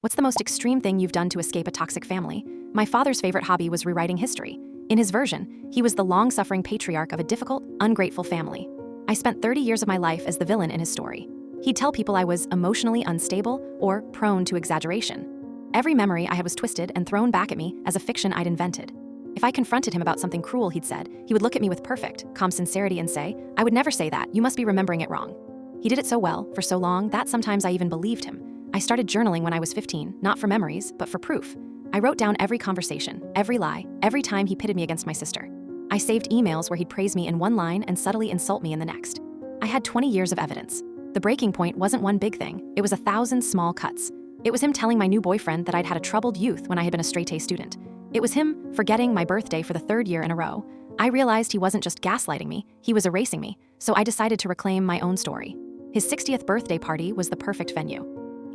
What's the most extreme thing you've done to escape a toxic family? My father's favorite hobby was rewriting history. In his version, he was the long-suffering patriarch of a difficult, ungrateful family. I spent 30 years of my life as the villain in his story. He'd tell people I was emotionally unstable or prone to exaggeration. Every memory I had was twisted and thrown back at me as a fiction I'd invented. If I confronted him about something cruel he'd said, he would look at me with perfect, calm sincerity and say, "I would never say that, you must be remembering it wrong." He did it so well, for so long, that sometimes I even believed him. I started journaling when I was 15, not for memories, but for proof. I wrote down every conversation, every lie, every time he pitted me against my sister. I saved emails where he'd praise me in one line and subtly insult me in the next. I had 20 years of evidence. The breaking point wasn't one big thing, it was 1,000 small cuts. It was him telling my new boyfriend that I'd had a troubled youth when I had been a straight-A student. It was him forgetting my birthday for the 3rd year in a row. I realized he wasn't just gaslighting me, he was erasing me, so I decided to reclaim my own story. His 60th birthday party was the perfect venue.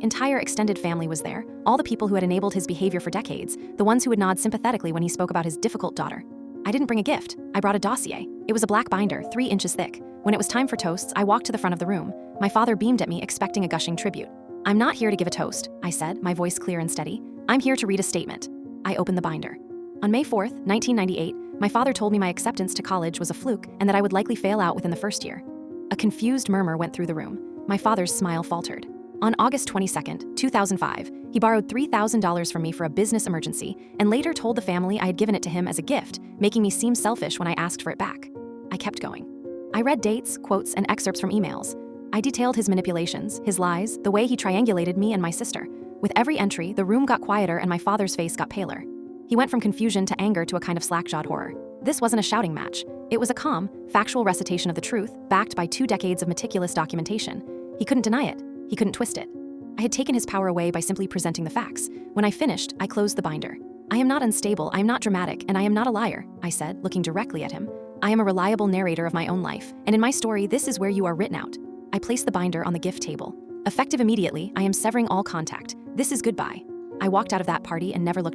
Entire extended family was there, all the people who had enabled his behavior for decades, the ones who would nod sympathetically when he spoke about his difficult daughter. I didn't bring a gift, I brought a dossier. It was a black binder, 3 inches thick. When it was time for toasts, I walked to the front of the room. My father beamed at me, expecting a gushing tribute. "I'm not here to give a toast," I said, my voice clear and steady. "I'm here to read a statement." I opened the binder. On May 4th, 1998, my father told me my acceptance to college was a fluke and that I would likely fail out within the first year. A confused murmur went through the room. My father's smile faltered. On August 22nd, 2005, he borrowed $3,000 from me for a business emergency and later told the family I had given it to him as a gift, making me seem selfish when I asked for it back. I kept going. I read dates, quotes, and excerpts from emails. I detailed his manipulations, his lies, the way he triangulated me and my sister. With every entry, the room got quieter and my father's face got paler. He went from confusion to anger to a kind of slack-jawed horror. This wasn't a shouting match. It was a calm, factual recitation of the truth, backed by 2 decades of meticulous documentation. He couldn't deny it. He couldn't twist it. I had taken his power away by simply presenting the facts. When I finished, I closed the binder. "I am not unstable, I am not dramatic, and I am not a liar," I said, looking directly at him. "I am a reliable narrator of my own life, and in my story, this is where you are written out." I placed the binder on the gift table. Effective immediately, I am severing all contact. This is goodbye. I walked out of that party and never looked